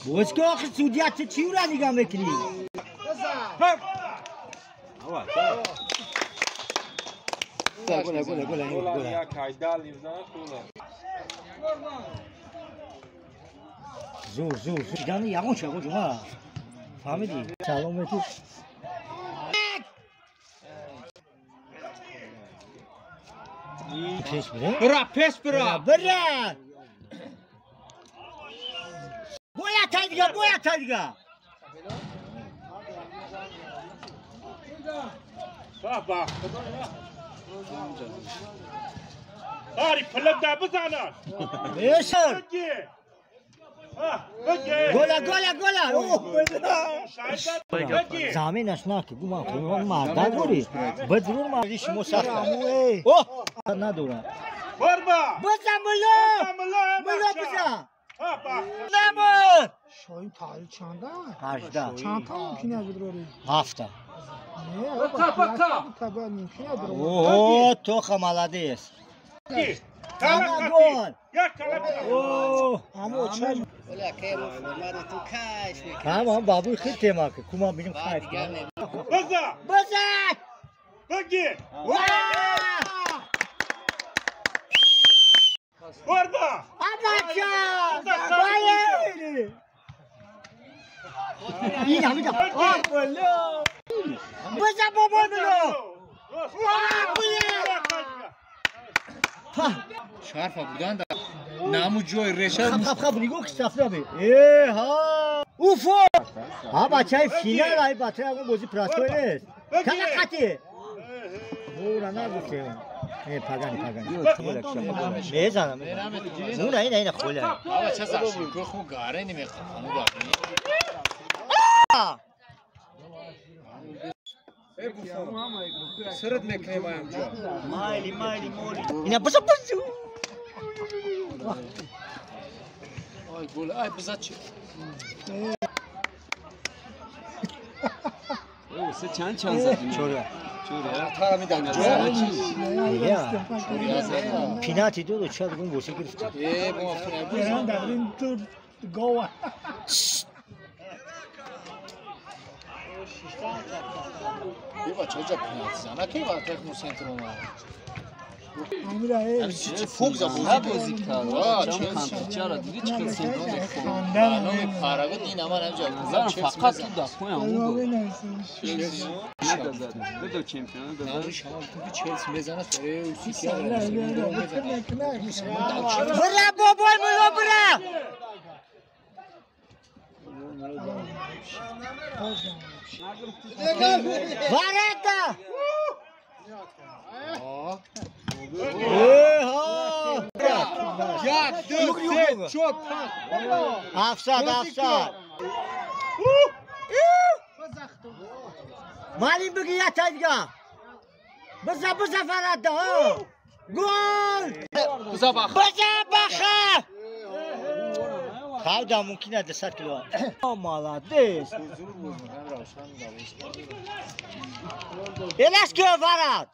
بوش که آخه سودیت چی رو نگاه میکنی؟ گله زور جانی یقون شو جمعه فهمیدی؟ سلامتی پیش بره؟ برا باید تا دیگه بابا آری پلک دا بزنن بیشتر گله زمینش نکه گمان کنون مرده دوری بدرون مردیش مسخر اوه ندورم بزن ملا بزن نمون شاید تاریخ چنده؟ 18 چند تا ممکنه بدروری؟ 7 نه بکا ممکنه بدروری اوه تو خمالادیس انا گل اوه اما چه؟ ولا كيف ما تو كاش تمام بابوی خیلی تیمه که کما بینیم خیلی بزن بگی این همه جا بزن بابا بلو شرفه بودن در نامو جوی رشد خب نگاه که صفره بی ای ها اوفو ها بچه های فینال های بطره اون بازی پراسکوی نیست کنه خطی بورا نگفته پگانی میزنم اون این خوله بابا چه زرشی که خون گاره نمیخوام خانو گاره سرت میکنه ما اینجا مایلی اینا بزن آی گل آی بزن چی او سه چند زدی چوره تا میدن چوره پیناتی دو چه اون بوسه گرفت ای بابا برن در این تو گوه بابا چه جا پنالتی زنه کی وقت مو سنتر اومد امیره ای چه فوق زبون بازی کرد واه چه چرا دیگه چه سنتر برنامه پاراگو این اما نجا زن فقط تو دفعه اون بود نمیسه ندازد دو چمپیون دادن شما تو چلسی بزنه سره او سیتی برا بابا ملا برا وارد یک دو سه چهار پنج افساد مالی بگی یا تا دیگه بزن فراد ها گل بزن بخه خیلی ممکنه 200 کیلو مالادیس ایلاش که فراد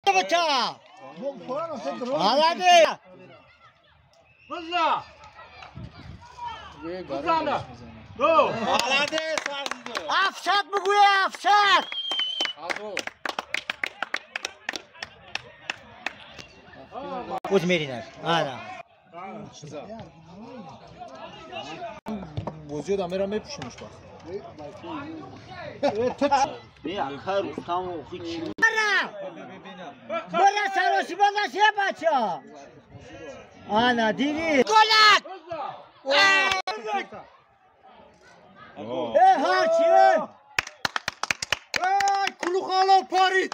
بچه مالادیس بزنه افساد بگوی افساد بود میرینه آره بوزیو دامه را میپوشنش بیا کارو تمام خیلی برا سروسی بازش یه بچه آنا دیدی گلک ای هرچیه کلو خالا پاری